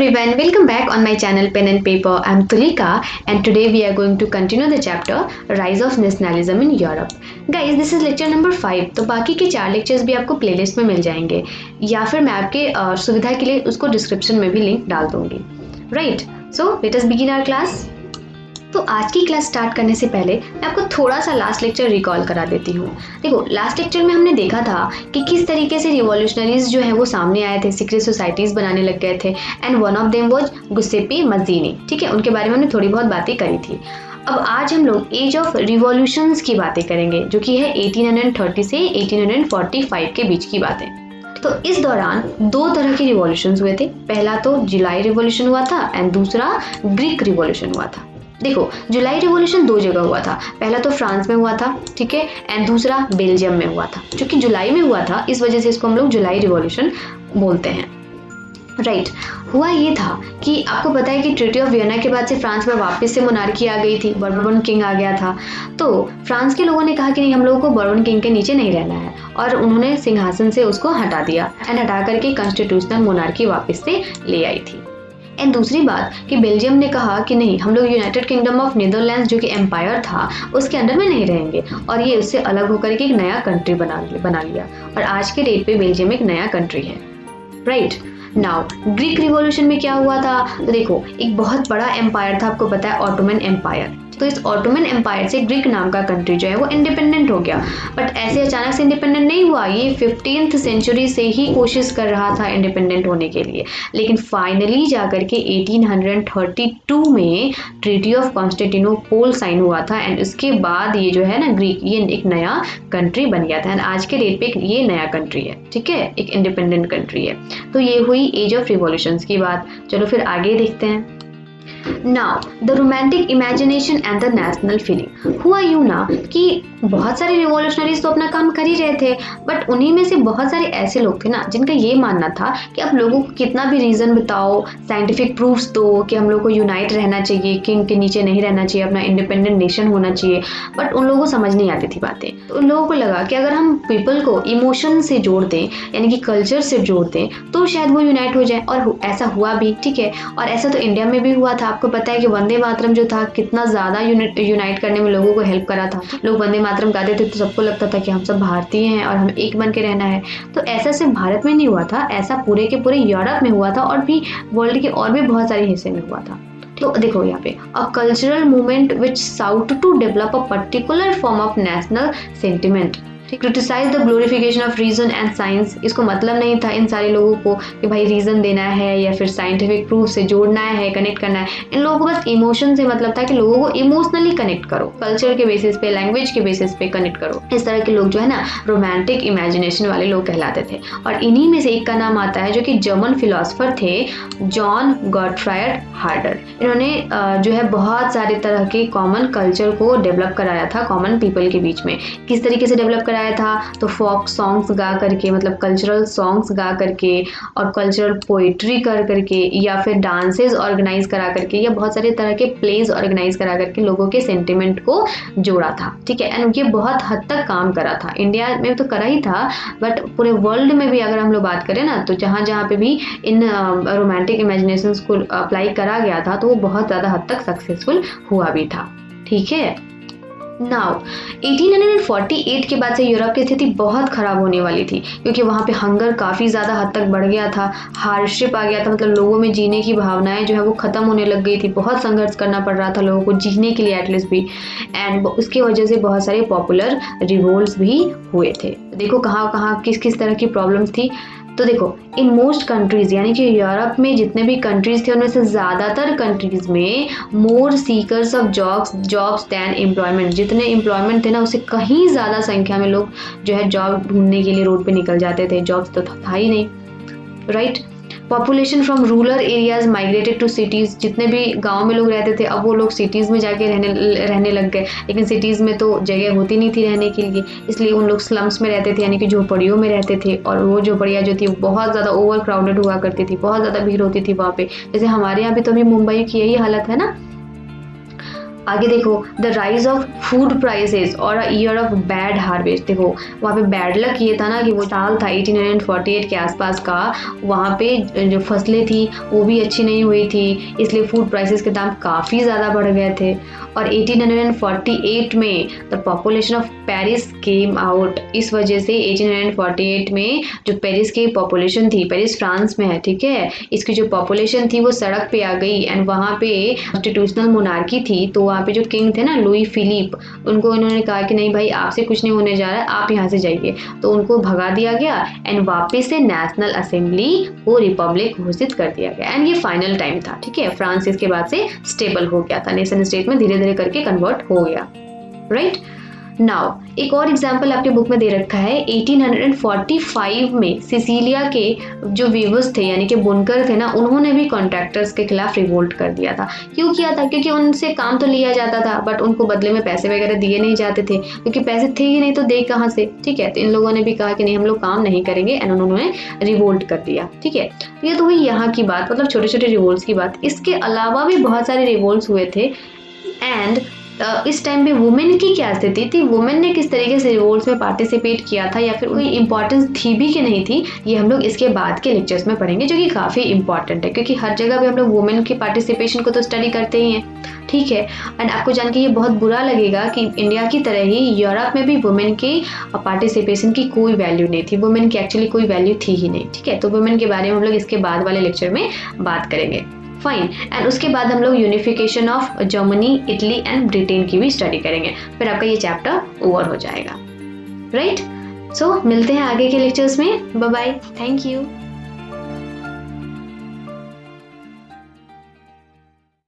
everyone, welcome back on my channel Pen and Paper. I'm Tulika and today we are going to continue the chapter Rise of Nationalism in Europe. Guys, this is lecture number 5. तो बाकी के 4 lectures भी आपको playlist में मिल जाएंगे या फिर मैं आपके सुविधा के लिए उसको डिस्क्रिप्शन में भी लिंक डाल दूंगी. Right, so let us begin our class. तो आज की क्लास स्टार्ट करने से पहले मैं आपको थोड़ा सा लास्ट लेक्चर रिकॉल करा देती हूँ. देखो, लास्ट लेक्चर में हमने देखा था कि किस तरीके से रिवॉल्यूशनरीज जो है वो सामने आए थे, सीक्रेट सोसाइटीज बनाने लग गए थे and one of them was Giuseppe Mazzini. ठीक है, उनके बारे में हमने थोड़ी बहुत बातें करी थी. अब आज हम लोग एज ऑफ रिवॉल्यूशंस की बातें करेंगे जो कि है 1830 से 1845 के बीच की बातें. तो इस दौरान 2 तरह के रिवॉल्यूशंस हुए थे. पहला तो जुलाई रिवॉल्यूशन हुआ था एंड दूसरा ग्रीक रिवॉल्यूशन हुआ था. देखो, जुलाई रिवॉल्यूशन 2 जगह हुआ था. पहला तो फ्रांस में हुआ था, ठीक है, एंड दूसरा बेल्जियम में हुआ था. जो कि जुलाई में हुआ था, इस वजह से इसको हम लोग जुलाई रिवॉल्यूशन बोलते हैं. राइट, हुआ ये था कि आपको पता है कि ट्रीटी ऑफ वियना के बाद से फ्रांस में वापस से मोनार्की आ गई थी, बourbon किंग आ गया था. तो फ्रांस के लोगों ने कहा कि नहीं, हम लोगों को बourbon किंग के नीचे नहीं रहना है और उन्होंने सिंहासन से उसको हटा दिया एंड हटा करके कॉन्स्टिट्यूशनल मोनार्की वापस से ले आई थी. एंड दूसरी बात कि बेल्जियम ने कहा कि नहीं, हम लोग यूनाइटेड किंगडम ऑफ नीदरलैंड्स जो कि एम्पायर था उसके अंडर में नहीं रहेंगे और ये उससे अलग होकर के एक नया कंट्री बना लिया और आज के डेट पे बेल्जियम एक नया कंट्री है. राइट नाउ, ग्रीक रिवॉल्यूशन में क्या हुआ था? तो देखो, एक बहुत बड़ा एम्पायर था, आपको पता है, ऑटोमन एम्पायर. तो इस ऑटोमन एम्पायर से ग्रीक नाम का कंट्री जो है वो इंडिपेंडेंट हो गया. बट ऐसे अचानक से इंडिपेंडेंट नहीं हुआ, ये 15th सेंचुरी से ही कोशिश कर रहा था इंडिपेंडेंट होने के लिए. लेकिन फाइनली जाकर के 1832 में ट्रीटी ऑफ कॉन्स्टेंटिनोपल साइन हुआ था एंड उसके बाद ये जो है ना ग्रीक, ये एक नया कंट्री बन गया था एंड आज के डेट पे ये नया कंट्री है. ठीक है, एक इंडिपेंडेंट कंट्री है. तो ये हुई एज ऑफ रिवॉल्यूशंस की बात. चलो फिर आगे देखते हैं. Now, the romantic imagination and the national feeling. हुआ यूं ना कि बहुत सारे रिवॉल्यूशनरीज तो अपना काम कर ही रहे थे, बट उन्हीं में से बहुत सारे ऐसे लोग थे ना जिनका ये मानना था कि अब लोगों को कितना भी रीजन बताओ, साइंटिफिक प्रूफ्स दो कि हम लोग को यूनाइट रहना चाहिए, किंग के नीचे नहीं रहना चाहिए, अपना इंडिपेंडेंट नेशन होना चाहिए. बट उन लोगों को समझ नहीं आती थी बातें. तो उन लोगों को लगा कि अगर हम पीपल को इमोशन से जोड़ दें, यानी कि कल्चर से जोड़ दें, तो शायद वो यूनाइट हो जाए. और ऐसा हुआ भी. ठीक है, और ऐसा तो इंडिया में भी हुआ था. आपको पता है कि वंदे मातरम जो था कितना ज्यादा यूनाइट करने में लोगों को हेल्प करा था. लोग वंदे मातरम गाते थे तो सबको लगता था कि हम सब भारतीय हैं और हम एक बन के रहना है. तो ऐसा सिर्फ भारत में नहीं हुआ था, ऐसा पूरे के पूरे यूरोप में हुआ था और भी वर्ल्ड के और भी बहुत सारे हिस्से में हुआ था. तो देखो यहाँ पे, a cultural movement which sought to develop a particular form of national sentiment, criticise the glorification of reason and science. इसको मतलब नहीं था इन सारे लोगों को कि भाई रीजन देना है या फिर साइंटिफिक प्रूफ से जोड़ना है, कनेक्ट करना है. इन लोगों को बस इमोशन से मतलब था कि लोगों को इमोशनली कनेक्ट करो, कल्चर के बेसिस पे, लैंग्वेज के बेसिस पे कनेक्ट करो. इस तरह के लोग जो है ना रोमांटिक इमेजिनेशन वाले लोग कहलाते थे. और इन्हीं में से एक का नाम आता है जो कि जर्मन फिलोसफर थे, जॉन गॉटफ्रायड हार्डर. इन्होंने जो है बहुत सारे तरह के कॉमन कल्चर को डेवलप कराया था कॉमन पीपल के बीच में. किस तरीके से डेवलप कराया था? तो फोक सॉन्ग्स गा करके, मतलब कल्चरल सॉन्ग्स गा करके और कल्चरल पोइट्री कर करके, या फिर डांसेस ऑर्गेनाइज करा करके, या बहुत सारे तरह के प्लेज ऑर्गेनाइज करा करके लोगों के सेंटिमेंट को जोड़ा था. ठीक है, एंड ये बहुत हद तक काम करा था. इंडिया में तो करा ही था, बट पूरे वर्ल्ड में भी अगर हम लोग बात करें ना, तो जहाँ जहाँ पे भी इन रोमांटिक इमेजिनेशन को अप्लाई करा गया था तो वो बहुत ज़्यादा हद तक सक्सेसफुल हुआ भी था. ठीक है, नाउ 1848 के बाद से यूरोप की स्थिति बहुत खराब होने वाली थी क्योंकि वहाँ पे हंगर काफ़ी ज़्यादा हद तक बढ़ गया था, हार्डशिप आ गया था, मतलब लोगों में जीने की भावनाएं जो है वो ख़त्म होने लग गई थी. बहुत संघर्ष करना पड़ रहा था लोगों को जीने के लिए एटलीस्ट भी, एंड उसकी वजह से बहुत सारे पॉपुलर रिवोल्ट्स भी हुए थे. देखो कहाँ कहाँ किस किस तरह की प्रॉब्लम्स थी. तो देखो, इन मोस्ट कंट्रीज, यानी कि यूरोप में जितने भी कंट्रीज थे उनमें से ज़्यादातर कंट्रीज में more seekers of jobs than employment, जितने एम्प्लॉयमेंट थे ना उससे कहीं ज़्यादा संख्या में लोग जो है जॉब ढूंढने के लिए रोड पे निकल जाते थे. जॉब्स तो था ही नहीं. Right, population from rural areas migrated to cities. जितने भी गांव में लोग रहते थे अब वो लोग सिटीज़ में जाके रहने लग गए. लेकिन सिटीज़ में तो जगह होती नहीं थी रहने के लिए, इसलिए उन लोग स्लम्स में रहते थे, यानी कि झोपड़ियों में रहते थे. और वो झोपड़ियाँ जो थी बहुत ज़्यादा ओवर क्राउडेड हुआ करती थी, बहुत ज़्यादा भीड़ होती थी वहाँ पे. जैसे हमारे यहाँ भी तो अभी मुंबई की यही हालत है ना. आगे देखो the rise of food prices और a year of bad harvest. देखो वहाँ पे बैड लक ये था ना कि वो साल था 1848 के आसपास का, वहाँ पे जो फसलें थी वो भी अच्छी नहीं हुई थी, इसलिए फूड प्राइसेस के दाम काफ़ी ज़्यादा बढ़ गए थे। और 1848 में the population of Paris came out. इस वजह से 1848 में जो पेरिस की पॉपुलेशन थी, पेरिस फ्रांस में है, ठीक है, इसकी जो पॉपुलेशन थी वो सड़क पे आ गई एंड वहाँ पे कॉन्स्टिट्यूशनल मोनार्की थी। तो वहाँ पे जो किंग थे ना लुई फिलिप, उनको इन्होंने कहा कि नहीं भाई आपसे कुछ नहीं होने जा रहा है, आप यहाँ से जाइए। तो उनको भगा दिया गया एंड वापस से नेशनल असेंबली को रिपब्लिक घोषित कर दिया गया एंड ये फाइनल टाइम था, ठीक है। फ्रांस इसके बाद से स्टेबल हो गया था, नेशन स्टेट में धीरे धीरे करके कन्वर्ट हो गया, राइट। नाउ एक और एग्जाम्पल आपके बुक में दे रखा है 1845 में सिसिलिया के जो वीवर्स थे यानी कि बुनकर थे ना, उन्होंने भी कॉन्ट्रैक्टर्स के खिलाफ रिवोल्ट कर दिया था। क्यों किया था? क्योंकि उनसे काम तो लिया जाता था बट उनको बदले में पैसे वगैरह दिए नहीं जाते थे, क्योंकि पैसे थे ही नहीं तो दे कहाँ से, ठीक है। तो इन लोगों ने भी कहा कि नहीं हम लोग काम नहीं करेंगे एंड उन्होंने रिवोल्ट कर दिया, ठीक है। तो ये तो हुई यहाँ की बात, मतलब छोटे छोटे रिवोल्ट्स की बात। इसके अलावा भी बहुत सारे रिवोल्ट्स हुए थे एंड इस टाइम पे वुमेन की क्या स्थिति थी, वुमेन ने किस तरीके से रिवोल्ट्स में पार्टिसिपेट किया था या फिर कोई इंपॉर्टेंस थी भी कि नहीं थी, ये हम लोग इसके बाद के लेक्चर्स में पढ़ेंगे, जो कि काफ़ी इंपॉर्टेंट है क्योंकि हर जगह पे हम लोग वुमेन की पार्टिसिपेशन को तो स्टडी करते ही हैं, ठीक है। एंड आपको जान के ये बहुत बुरा लगेगा कि इंडिया की तरह ही यूरोप में भी वुमेन की पार्टिसिपेशन की कोई वैल्यू नहीं थी, वुमेन की एक्चुअली कोई वैल्यू थी ही नहीं, ठीक है। तो वुमेन के बारे में हम लोग इसके बाद वाले लेक्चर में बात करेंगे, फाइन। एंड उसके बाद हम लोग unification of Germany, Italy and Britain की भी स्टडी करेंगे, फिर आपका ये चैप्टर ओवर हो जाएगा, राइट। सो मिलते हैं आगे के लेक्चर्स में, बाय बाय, थैंक यू।